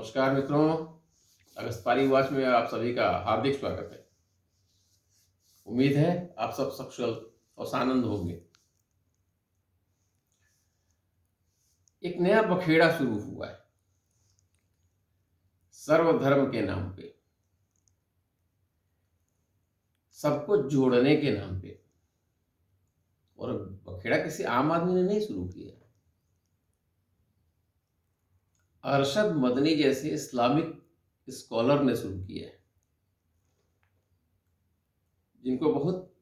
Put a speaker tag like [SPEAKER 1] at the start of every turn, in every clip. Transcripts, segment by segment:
[SPEAKER 1] नमस्कार मित्रों, अगस्त पारी वॉच में आप सभी का हार्दिक स्वागत है। उम्मीद है आप सब सकुशल और सानंद होंगे। एक नया बखेड़ा शुरू हुआ है सर्वधर्म के नाम पे, सबको जोड़ने के नाम पे। और बखेड़ा किसी आम आदमी ने नहीं शुरू किया। अरशद मदनी जैसे इस्लामिक स्कॉलर ने शुरू किया है, जिनको बहुत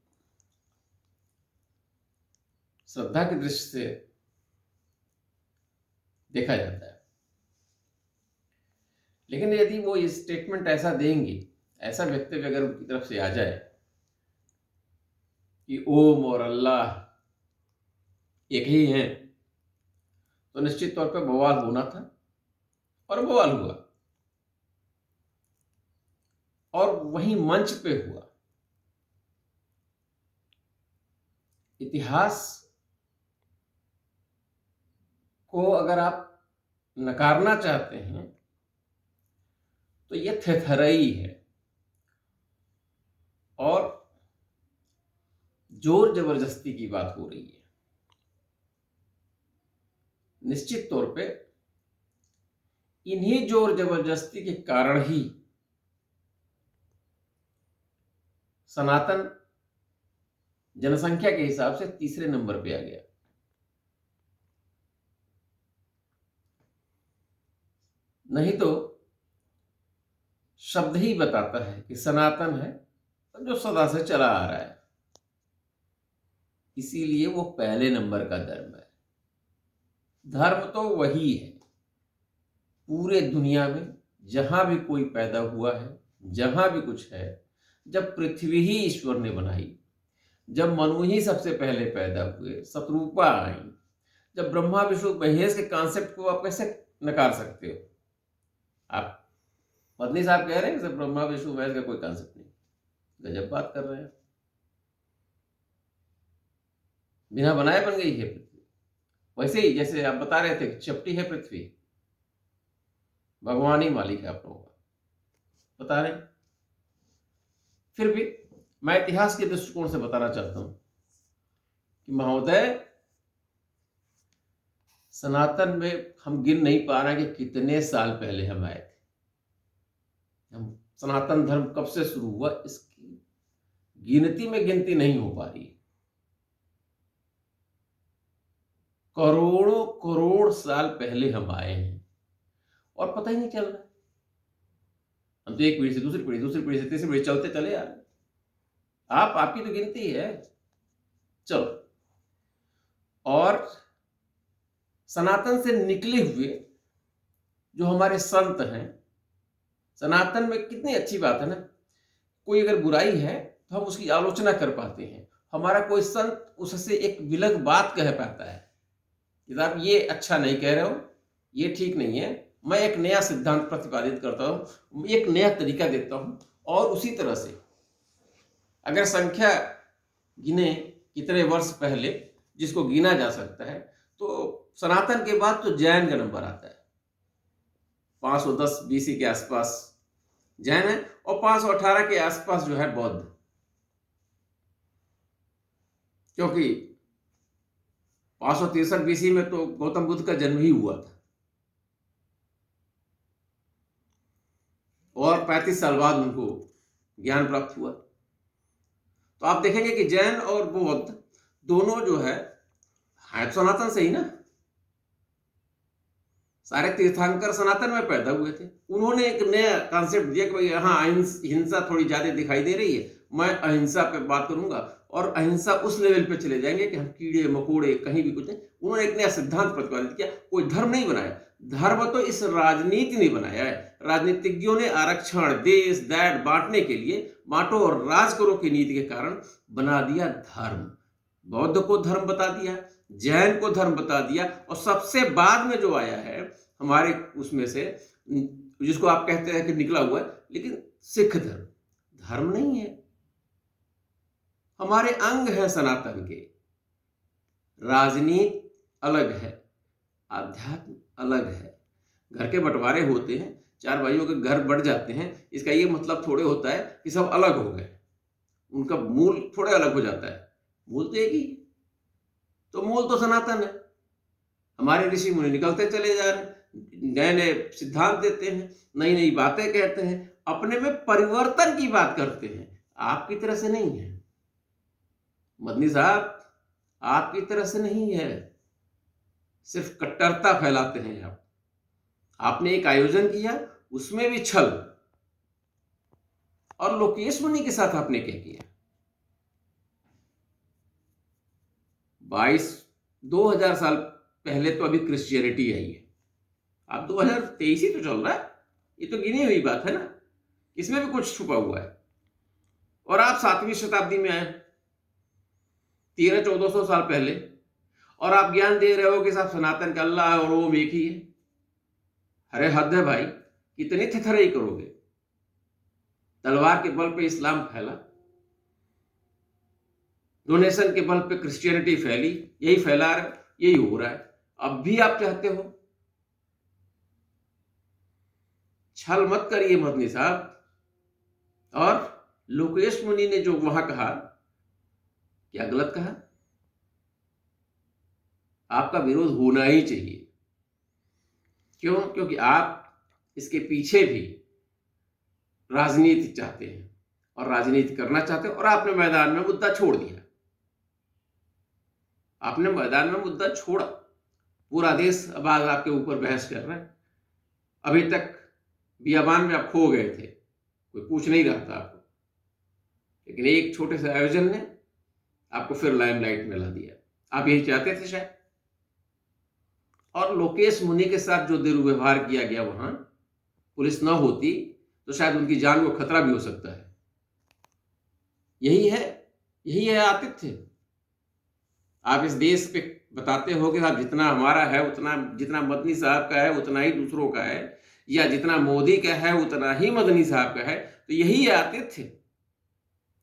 [SPEAKER 1] श्रद्धा की दृष्टि से देखा जाता है। लेकिन यदि वो ये स्टेटमेंट ऐसा देंगे, ऐसा वक्तव्य अगर उनकी तरफ से आ जाए कि ओम और अल्लाह एक ही हैं, तो निश्चित तौर पर बवाल होना था और बवाल हुआ। और वहीं मंच पे हुआ। इतिहास को अगर आप नकारना चाहते हैं तो ये थेथरई है और जोर जबरदस्ती की बात हो रही है। निश्चित तौर पे इन्हीं जोर जबरदस्ती के कारण ही सनातन जनसंख्या के हिसाब से तीसरे नंबर पे आ गया। नहीं तो शब्द ही बताता है कि सनातन है जो सदा से चला आ रहा है, इसीलिए वो पहले नंबर का धर्म है। धर्म तो वही है पूरे दुनिया में, जहां भी कोई पैदा हुआ है, जहां भी कुछ है। जब पृथ्वी ही ईश्वर ने बनाई, जब मनु ही सबसे पहले पैदा हुए, शत्रुपा आई, जब ब्रह्मा विष्णु महेश के कॉन्सेप्ट को आप कैसे नकार सकते हो? आप मदनी साहब कह रहे हैं कि ब्रह्मा विष्णु महेश का कोई कॉन्सेप्ट नहीं। गजब बात कर रहे हैं। बिना बनाए बन गई है पृथ्वी। वैसे ही जैसे आप बता रहे थे कि चपटी है पृथ्वी, भगवान ही मालिक है आप लोगों का, बता रहे। फिर भी मैं इतिहास के दृष्टिकोण से बताना चाहता हूं कि महोदय, सनातन में हम गिन नहीं पा रहे कि कितने साल पहले हम आए थे। हम सनातन धर्म कब से शुरू हुआ, इसकी गिनती में गिनती नहीं हो पा रही। करोड़ों करोड़ साल पहले हम आए हैं और पता ही नहीं चल रहा। हम तो एक पीढ़ी से दूसरी पीढ़ी, दूसरी पीढ़ी से तीसरी पीढ़ी चलते चले आ रहे। आपकी तो गिनती है। चलो, और सनातन से निकले हुए जो हमारे संत हैं, सनातन में कितनी अच्छी बात है ना, कोई अगर बुराई है तो हम उसकी आलोचना कर पाते हैं। हमारा कोई संत उससे एक विलग बात कह पाता है कि आप ये अच्छा नहीं कह रहे हो, ये ठीक नहीं है, मैं एक नया सिद्धांत प्रतिपादित करता हूं, एक नया तरीका देता हूं। और उसी तरह से अगर संख्या गिने कितने वर्ष पहले जिसको गिना जा सकता है, तो सनातन के बाद तो जैन का नंबर आता है। 510 बीसी के आसपास जैन है और 518 के आसपास जो है बौद्ध, क्योंकि 563 बीसी में तो गौतम बुद्ध का जन्म ही हुआ था और 35 साल बाद उनको ज्ञान प्राप्त हुआ। तो आप देखेंगे कि जैन और बौद्ध दोनों जो है सनातन से ही ना। सारे तीर्थंकर सनातन में पैदा हुए थे। उन्होंने एक नया कॉन्सेप्ट दिया कि भाई यहाँ हिंसा थोड़ी ज्यादा दिखाई दे रही है, मैं अहिंसा पे बात करूंगा। और अहिंसा उस लेवल पे चले जाएंगे कि हम कीड़े मकोड़े कहीं भी कुछ नहीं। उन्होंने एक नया सिद्धांत प्रतिपादित किया। कोई धर्म नहीं बनाया, धर्म तो इस राजनीति ने बनाया है। राजनीतिज्ञों ने आरक्षण, देश दैट बांटने के लिए, बांटो और राज करो की नीति के कारण बना दिया धर्म। बौद्ध को धर्म बता दिया, जैन को धर्म बता दिया, और सबसे बाद में जो आया है हमारे उसमें से, जिसको आप कहते हैं कि निकला हुआ है, लेकिन सिख धर्म धर्म नहीं है, हमारे अंग है सनातन के। राजनीति अलग है, आध्यात्म अलग है। घर के बंटवारे होते हैं, 4 भाइयों के घर बढ़ जाते हैं, इसका ये मतलब थोड़े होता है कि सब अलग हो गए, उनका मूल थोड़े अलग हो जाता है। मूल तो एक ही, तो मूल तो सनातन है। हमारे ऋषि मुनि निकलते चले जा रहे हैं, नए नए सिद्धांत देते हैं, नई नई बातें कहते हैं, अपने में परिवर्तन की बात करते हैं। आपकी तरह से नहीं है मदनी साहब, आपकी तरह से नहीं है। सिर्फ कट्टरता फैलाते हैं आप। आपने एक आयोजन किया, उसमें भी छल, और लोकेश मुनि के साथ आपने क्या किया? 2000 साल पहले तो अभी क्रिश्चियनिटी आई है, अब 2023 ही तो चल रहा है, ये तो गिनी हुई बात है ना, इसमें भी कुछ छुपा हुआ है। और आप 7वीं शताब्दी में आए, 1300-1400 साल पहले, और आप ज्ञान दे रहे हो कि साहब सनातन का अल्लाह और ओम एक ही है। अरे हद है भाई, कितनी थथरई करोगे? तलवार के बल पे इस्लाम फैला, डोनेशन के बल पे क्रिश्चियनिटी फैली, यही फैला रहे, यही हो रहा है। अब भी आप चाहते हो? छल मत करिए मदनी साहब। और लोकेश मुनि ने जो वहां कहा, क्या गलत कहा? आपका विरोध होना ही चाहिए। क्यों? क्योंकि आप इसके पीछे भी राजनीति चाहते हैं और राजनीति करना चाहते हैं, और आपने मैदान में मुद्दा छोड़ दिया। आपने मैदान में मुद्दा छोड़ा, पूरा देश अब आज आपके ऊपर बहस कर रहा है। अभी तक बियाबान में आप खो गए थे, कोई पूछ नहीं रहा था आपको, लेकिन एक छोटे से आयोजन ने आपको फिर लाइमलाइट में ला दिया। आप यही चाहते थे शायद। और लोकेश मुनि के साथ जो दुर्व्यवहार किया गया, वहां पुलिस न होती तो शायद उनकी जान को खतरा भी हो सकता है। यही है आतिथ्य। आप इस देश पे बताते हो कि आप जितना हमारा है उतना, जितना मदनी साहब का है उतना ही दूसरों का है, या जितना मोदी का है उतना ही मदनी साहब का है, तो यही है आतिथ्य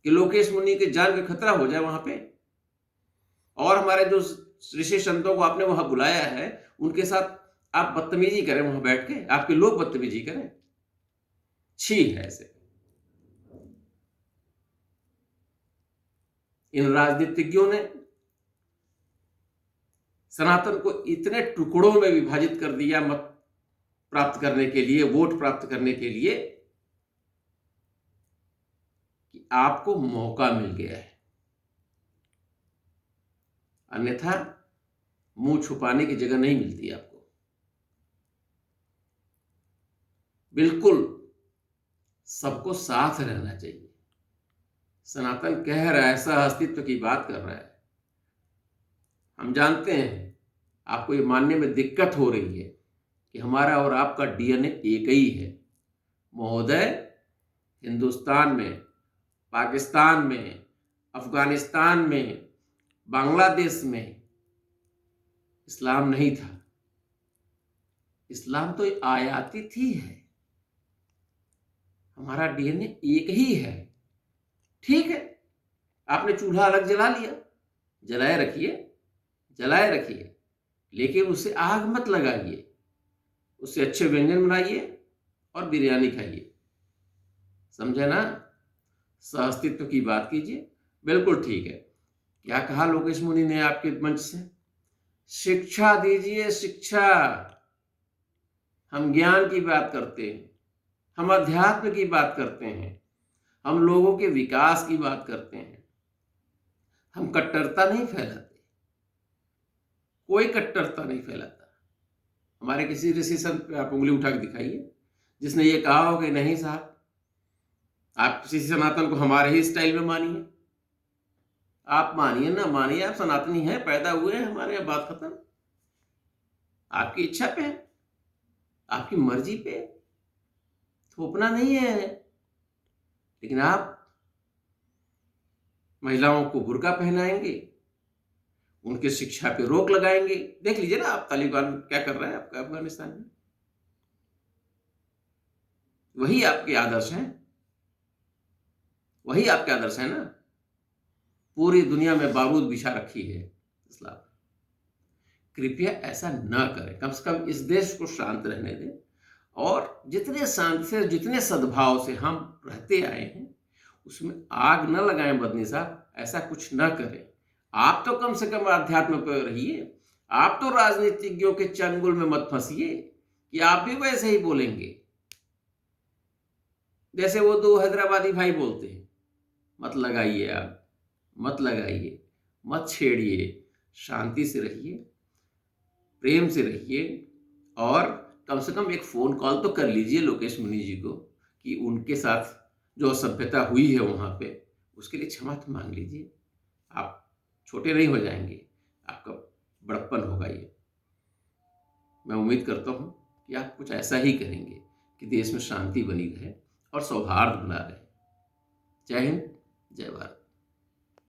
[SPEAKER 1] कि लोकेश मुनि के जान का खतरा हो जाए वहां पे। और हमारे जो ऋषि संतों को आपने वहां बुलाया है, उनके साथ आप बदतमीजी करें वहां बैठ के, आपके लोग बदतमीजी करें। छी है ऐसे। इन राजनीतिज्ञों ने सनातन को इतने टुकड़ों में विभाजित कर दिया, मत प्राप्त करने के लिए, वोट प्राप्त करने के लिए, कि आपको मौका मिल गया है। अन्यथा मुंह छुपाने की जगह नहीं मिलती आपको। बिल्कुल सबको साथ रहना चाहिए। सनातन कह रहा है, सह अस्तित्व की बात कर रहा है। हम जानते हैं आपको ये मानने में दिक्कत हो रही है कि हमारा और आपका डीएनए एक ही है। महोदय, हिंदुस्तान में, पाकिस्तान में, अफगानिस्तान में, बांग्लादेश में इस्लाम नहीं था। इस्लाम तो आयातित ही है। हमारा डीएनए एक ही है। ठीक है, आपने चूल्हा अलग जला लिया, जलाए रखिए, लेकिन उससे आग मत लगाइए। उससे अच्छे व्यंजन बनाइए और बिरयानी खाइए। समझे ना? सहअस्तित्व की बात कीजिए। बिल्कुल ठीक है। क्या कहा लोकेश मुनि ने आपके मंच से? शिक्षा दीजिए, शिक्षा। हम ज्ञान की बात करते हैं, हम अध्यात्म की बात करते हैं, हम लोगों के विकास की बात करते हैं। हम कट्टरता नहीं फैलाते, कोई कट्टरता नहीं फैलाता। हमारे किसी ऋषि संत पे आप उंगली उठा के दिखाइए जिसने ये कहा हो कि नहीं साहब, आप किसी सनातन को हमारे ही स्टाइल में मानिए। आप मानिए ना मानिए, आप सनातनी हैं, पैदा हुए हैं हमारे यहाँ, बात खत्म। आपकी इच्छा पे है, आपकी मर्जी पे, थोपना नहीं है। लेकिन आप महिलाओं को बुर्का पहनाएंगे, उनके शिक्षा पे रोक लगाएंगे। देख लीजिए ना आप, तालिबान क्या कर रहा है आपका अफगानिस्तान में। वही आपके आदर्श हैं, वही आपके आदर्श है ना। पूरी दुनिया में बारूद बिछा रखी है इस्लाम। कृपया ऐसा ना करें, कम से कम इस देश को शांत रहने दें। और जितने शांति से, जितने सद्भाव से हम रहते आए हैं, उसमें आग न लगाएं बदनी साहब, ऐसा कुछ न करें। आप तो कम से कम अध्यात्म पर रहिए, आप तो राजनीतिज्ञों के चंगुल में मत फंसिए कि आप भी वैसे ही बोलेंगे जैसे वो दो हैदराबादी भाई बोलते हैं। मत लगाइए आग, मत लगाइए, मत छेड़िए, शांति से रहिए, प्रेम से रहिए, और कम से कम एक फ़ोन कॉल तो कर लीजिए लोकेश मुनि जी को कि उनके साथ जो असभ्यता हुई है वहाँ पे, उसके लिए क्षमा तो मांग लीजिए। आप छोटे नहीं हो जाएंगे, आपका बड़प्पन होगा ये। मैं उम्मीद करता हूँ कि आप कुछ ऐसा ही करेंगे कि देश में शांति बनी रहे और सौहार्द बना रहे। जय हिंद, जय भारत।